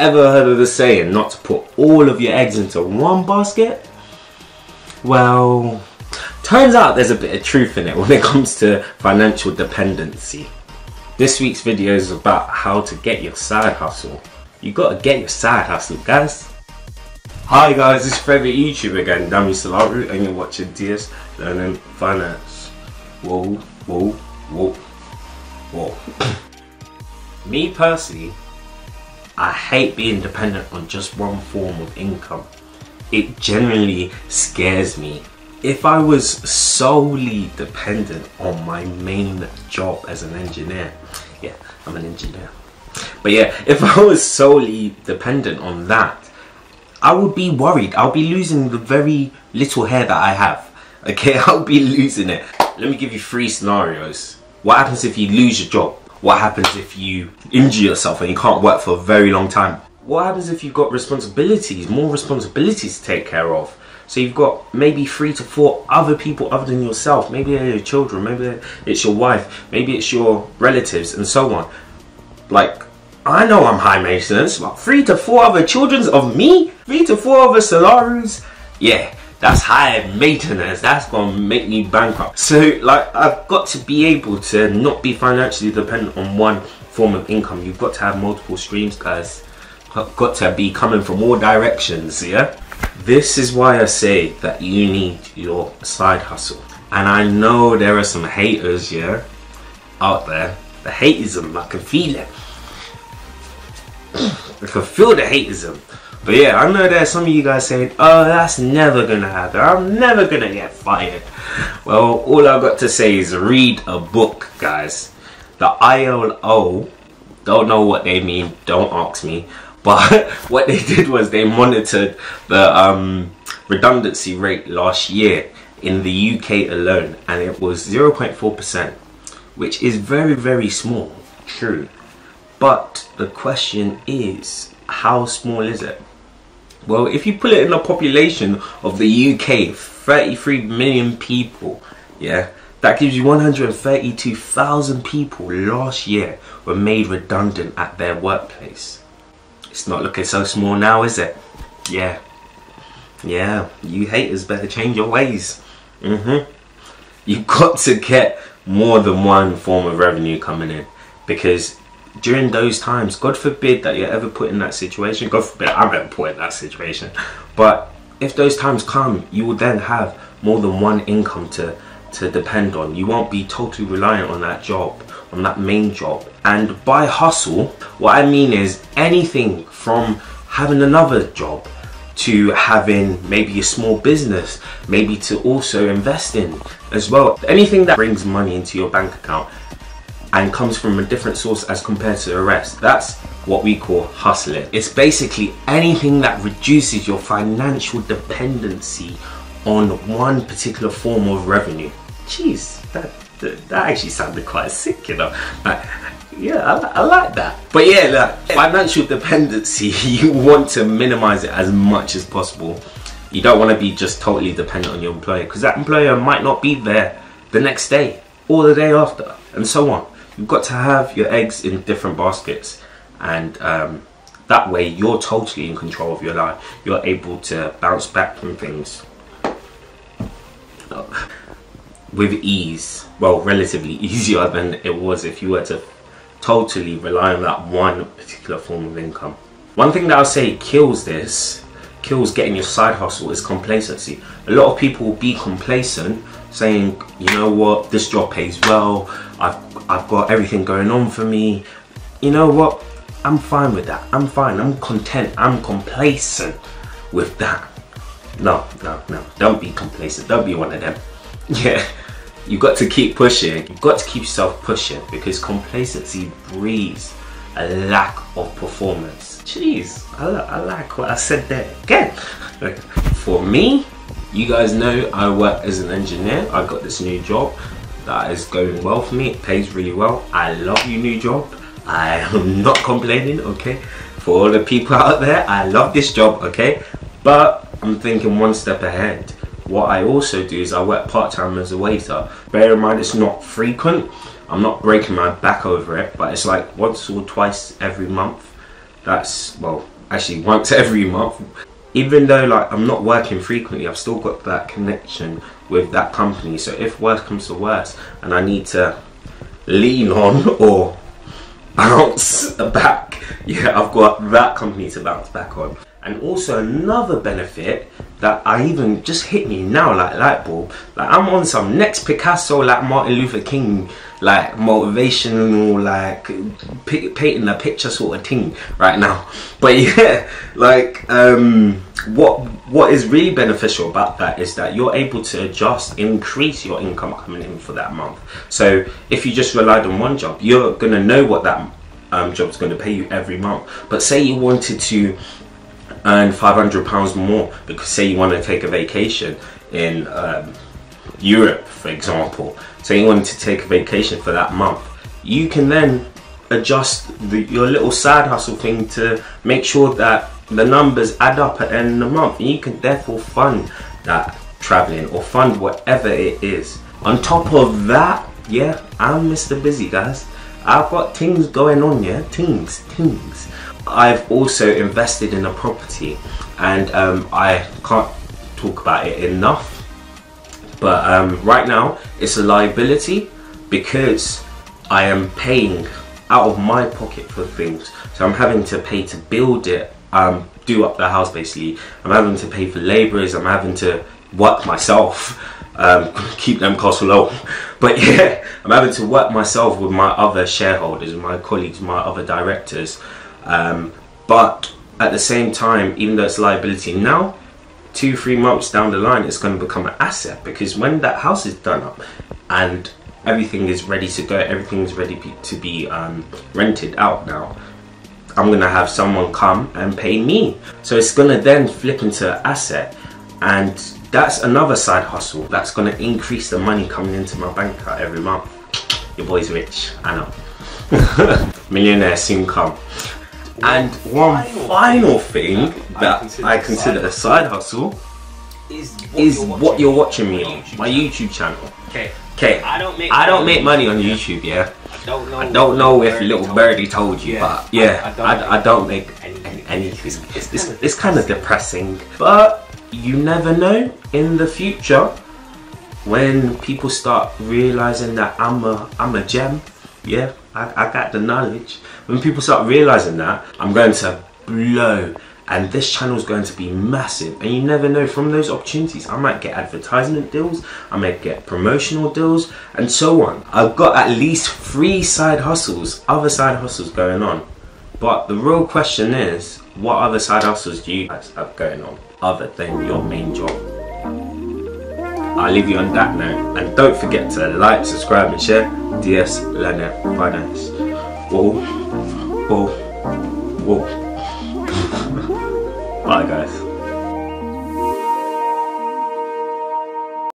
Ever heard of the saying not to put all of your eggs into one basket? Well, turns out there's a bit of truth in it when it comes to financial dependency. This week's video is about how to get your side hustle. You gotta get your side hustle, guys. Hi guys, it's your favourite YouTuber again, Dami Salaru, and you're watching DS Learning Finance. Whoa, whoa, whoa, whoa. Me personally, I hate being dependent on just one form of income. It genuinely scares me. If I was solely dependent on my main job as an engineer, yeah, I'm an engineer. But yeah, if I was solely dependent on that, I would be worried. I'll be losing the very little hair that I have. Okay, I'll be losing it. Let me give you 3 scenarios. What happens if you lose your job? What happens if you injure yourself and you can't work for a very long time? What happens if you've got responsibilities, more responsibilities to take care of? So you've got maybe 3 to 4 other people other than yourself. Maybe they're your children, maybe it's your wife, maybe it's your relatives, and so on. Like, I know I'm high maintenance, but 3 to 4 other children of me? 3 to 4 other Solarus? Yeah, that's high maintenance. That's gonna make me bankrupt. So, like, I've got to be able to not be financially dependent on one form of income. You've got to have multiple streams, guys. I've got to be coming from all directions, yeah? This is why I say that you need your side hustle. And I know there are some haters, yeah, out there. The hateism, I can feel it. I can feel the hateism. But yeah, I know there's some of you guys saying, oh, that's never gonna happen. I'm never gonna get fired. Well, all I've got to say is read a book, guys. The ILO, don't know what they mean, don't ask me. But what they did was they monitored the redundancy rate last year in the UK alone, and it was 0.4%, which is very, very small, true. But the question is, how small is it? Well, if you put it in the population of the UK, 33 million people, yeah, that gives you 132,000 people last year were made redundant at their workplace. It's not looking so small now, is it? Yeah. Yeah, you haters better change your ways. You've got to get more than one form of revenue coming in, because during those times, God forbid that you're ever put in that situation. God forbid I'm ever put in that situation. But if those times come, you will then have more than one income to depend on. You won't be totally reliant on that job, on that main job. And by hustle, what I mean is anything from having another job to having maybe a small business, maybe to also invest in as well. Anything that brings money into your bank account and comes from a different source as compared to the rest. That's what we call hustling. It's basically anything that reduces your financial dependency on one particular form of revenue. Jeez, that actually sounded quite sick, you know. Yeah, I like that. But yeah, like, financial dependency, you want to minimize it as much as possible. You don't want to be just totally dependent on your employer, because that employer might not be there the next day or the day after, and so on. You've got to have your eggs in different baskets, and that way you're totally in control of your life. You're able to bounce back from things with ease. Well, relatively easier than it was if you were to totally rely on that one particular form of income. One thing that I'll say kills getting your side hustle is complacency. A lot of people will be complacent, saying, you know what, this job pays well, I've got everything going on for me. You know what, I'm fine with that. I'm fine, I'm content, I'm complacent with that. No, don't be complacent, don't be one of them. Yeah, you've got to keep pushing. You've got to keep yourself pushing, because complacency breeds a lack of performance. Jeez, I like what I said there. Again, for me, you guys know I work as an engineer. I got this new job that is going well for me. It pays really well. I love your new job. I am not complaining, okay? For all the people out there, I love this job, okay? But I'm thinking one step ahead. What I also do is I work part-time as a waiter. Bear in mind, it's not frequent. I'm not breaking my back over it, but it's like once or twice every month That's, well, actually once every month. Even though like I'm not working frequently, I've still got that connection with that company. So if worse comes to worse and I need to lean on or bounce back, yeah, I've got that company to bounce back on. And also another benefit that I even just hit me now like light bulb, like I'm on some next Picasso, like Martin Luther King, like motivational, like painting a picture sort of thing right now. But yeah, like what is really beneficial about that is that you're able to increase your income coming in for that month. So if you just relied on one job, you're gonna know what that job's gonna pay you every month. But say you wanted to earn £500 more, because say you want to take a vacation in Europe, for example. Say you wanted to take a vacation for that month, you can then adjust your little side hustle thing to make sure that the numbers add up at the end of the month, and you can therefore fund that traveling or fund whatever it is. On top of that, yeah, I'm Mr. Busy, guys. I've got things going on, yeah, things. I've also invested in a property, and I can't talk about it enough, but right now it's a liability because I am paying out of my pocket for things. So I'm having to pay to build it, do up the house basically. I'm having to pay for labourers, I'm having to work myself, keep them costs low. But yeah, I'm having to work myself with my other shareholders, my colleagues, my other directors. But at the same time, even though it's liability now, 2-3 months down the line, it's going to become an asset, because when that house is done up and everything is ready to go, everything is ready to be rented out now, I'm going to have someone come and pay me. So it's going to then flip into an asset, and that's another side hustle that's going to increase the money coming into my bank account every month. Your boy's rich, I know. Millionaire soon come. And one final thing that I consider a side hustle is what you're watching me on, my YouTube channel. Okay, I don't make money on YouTube, yeah. I don't know if little birdie told you, but yeah, I don't make anything. It's kind of depressing, but you never know in the future when people start realizing that I'm a gem. Yeah, I got the knowledge. When people start realizing that, I'm going to blow, and this channel is going to be massive. And you never know, from those opportunities I might get advertisement deals, I might get promotional deals, and so on. I've got at least 3 side hustles, other side hustles going on. But the real question is, what other side hustles do you guys have going on other than your main job? I'll leave you on that note, and don't forget to like, subscribe and share. DS Lanet Finance. Whoa, whoa, whoa. Bye guys.